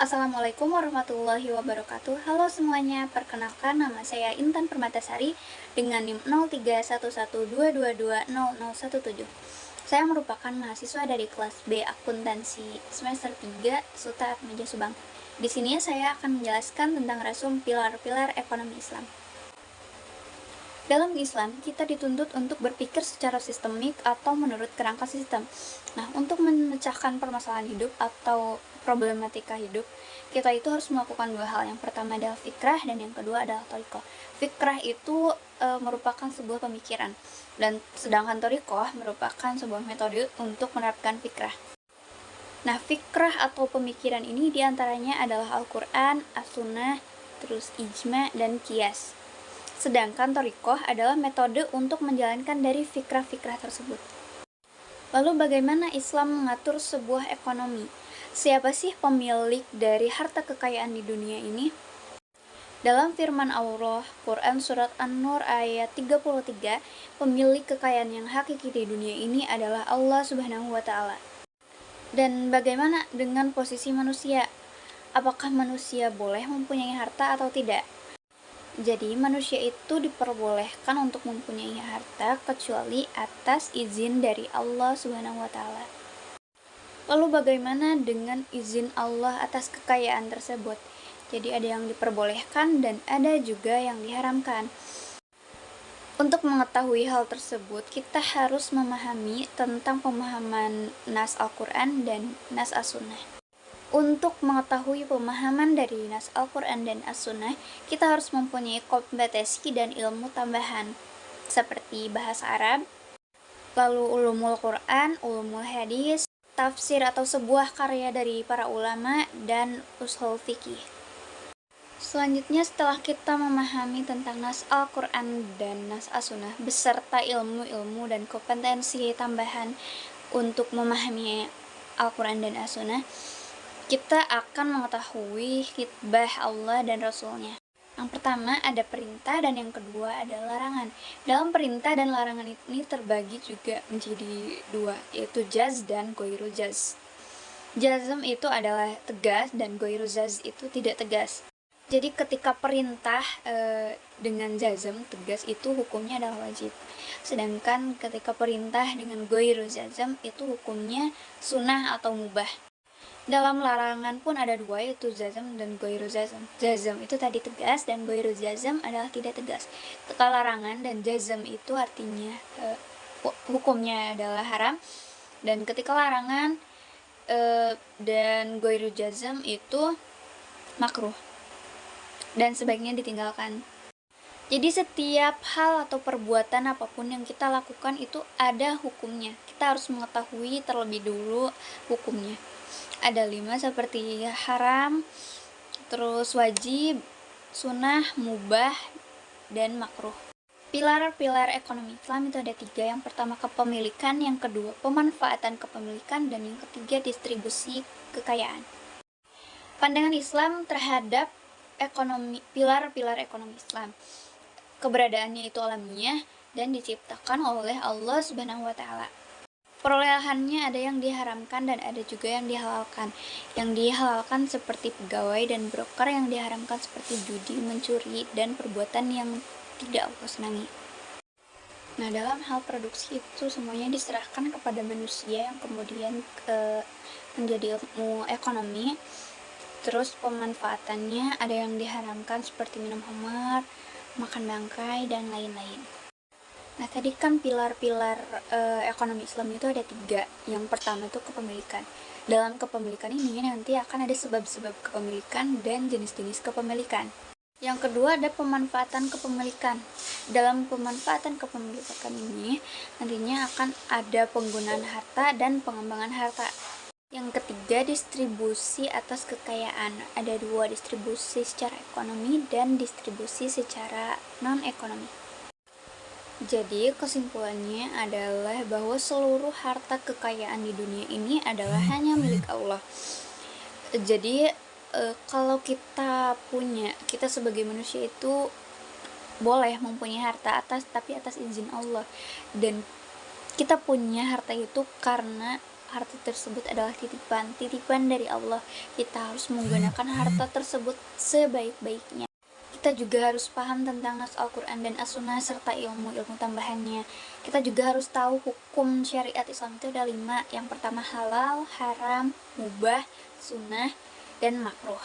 Assalamualaikum warahmatullahi wabarakatuh. Halo semuanya, perkenalkan nama saya Intan Permatasari dengan NIM 031122200017. Saya merupakan mahasiswa dari kelas B Akuntansi semester 3 SUTA Atmaja Subang. Di sini saya akan menjelaskan tentang resum pilar-pilar ekonomi Islam. Dalam Islam, kita dituntut untuk berpikir secara sistemik atau menurut kerangka sistem. Nah, untuk memecahkan permasalahan hidup atau problematika hidup, kita itu harus melakukan dua hal. Yang pertama adalah fikrah dan yang kedua adalah thariqah. Fikrah itu merupakan sebuah pemikiran, dan sedangkan thariqah merupakan sebuah metode untuk menerapkan fikrah. Nah, fikrah atau pemikiran ini diantaranya adalah Al-Quran, As-Sunnah, terus ijma, dan qiyas. Sedangkan thariqah adalah metode untuk menjalankan dari fikrah-fikrah tersebut. Lalu bagaimana Islam mengatur sebuah ekonomi? Siapa sih pemilik dari harta kekayaan di dunia ini? Dalam firman Allah, Quran Surat An-Nur ayat 33, pemilik kekayaan yang hakiki di dunia ini adalah Allah Subhanahu wa Ta'ala. Dan bagaimana dengan posisi manusia? Apakah manusia boleh mempunyai harta atau tidak? Jadi manusia itu diperbolehkan untuk mempunyai harta kecuali atas izin dari Allah Subhanahu wa Ta'ala. Lalu bagaimana dengan izin Allah atas kekayaan tersebut? Jadi ada yang diperbolehkan dan ada juga yang diharamkan. Untuk mengetahui hal tersebut, kita harus memahami tentang pemahaman Nas Al-Quran dan Nas As-Sunnah. Untuk mengetahui pemahaman dari Nas Al-Quran dan As-Sunnah, kita harus mempunyai kompetensi dan ilmu tambahan, seperti bahasa Arab, lalu ulumul Quran, ulumul hadis, tafsir atau sebuah karya dari para ulama, dan ushul fikih. Selanjutnya, setelah kita memahami tentang Nas Al-Quran dan Nas As-Sunnah, beserta ilmu-ilmu dan kompetensi tambahan untuk memahami Al-Quran dan As-Sunnah, kita akan mengetahui khitbah Allah dan Rasulnya. Yang pertama ada perintah dan yang kedua ada larangan. Dalam perintah dan larangan ini terbagi juga menjadi dua, yaitu jaz dan goiru jaz. Jazm itu adalah tegas dan goiru jaz itu tidak tegas. Jadi ketika perintah dengan jazm tegas itu hukumnya adalah wajib. Sedangkan ketika perintah dengan goiru jazm itu hukumnya sunnah atau mubah. Dalam larangan pun ada dua, yaitu jazm dan goiru jazm. Jazm itu tadi tegas dan goiru jazm adalah tidak tegas. Ketika larangan dan jazm itu artinya hukumnya adalah haram, dan ketika larangan dan goiru jazm itu makruh dan sebaiknya ditinggalkan. Jadi setiap hal atau perbuatan apapun yang kita lakukan itu ada hukumnya. Kita harus mengetahui terlebih dulu hukumnya. Ada 5 seperti haram, terus wajib, sunnah, mubah, dan makruh. Pilar-pilar ekonomi Islam itu ada 3. Yang pertama kepemilikan, yang kedua pemanfaatan kepemilikan, dan yang ketiga distribusi kekayaan. Pandangan Islam terhadap ekonomi, pilar-pilar ekonomi Islam. Keberadaannya itu alamiah dan diciptakan oleh Allah Subhanahu wa Ta'ala. Perolehannya ada yang diharamkan dan ada juga yang dihalalkan. Yang dihalalkan seperti pegawai dan broker, yang diharamkan seperti judi, mencuri, dan perbuatan yang tidak Allah senangi. Nah, dalam hal produksi itu semuanya diserahkan kepada manusia yang kemudian menjadi ilmu ekonomi. Terus pemanfaatannya ada yang diharamkan seperti minum khamar, makan bangkai, dan lain-lain. Nah, tadi kan pilar-pilar ekonomi Islam itu ada 3. Yang pertama itu kepemilikan. Dalam kepemilikan ini nanti akan ada sebab-sebab kepemilikan dan jenis-jenis kepemilikan. Yang kedua ada pemanfaatan kepemilikan. Dalam pemanfaatan kepemilikan ini nantinya akan ada penggunaan harta dan pengembangan harta. Yang ketiga distribusi atas kekayaan. Ada 2, distribusi secara ekonomi dan distribusi secara non-ekonomi. Jadi kesimpulannya adalah bahwa seluruh harta kekayaan di dunia ini adalah hanya milik Allah. Jadi kalau kita sebagai manusia itu boleh mempunyai harta tapi atas izin Allah, dan kita punya harta itu karena harta tersebut adalah titipan dari Allah. Kita harus menggunakan harta tersebut sebaik-baiknya. Kita juga harus paham tentang nas Al-Quran dan As-Sunnah serta ilmu-ilmu tambahannya. Kita juga harus tahu hukum syariat Islam itu ada 5. Yang pertama halal, haram, mubah, sunnah, dan makruh.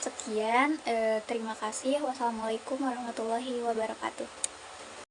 Sekian, terima kasih. Wassalamualaikum warahmatullahi wabarakatuh.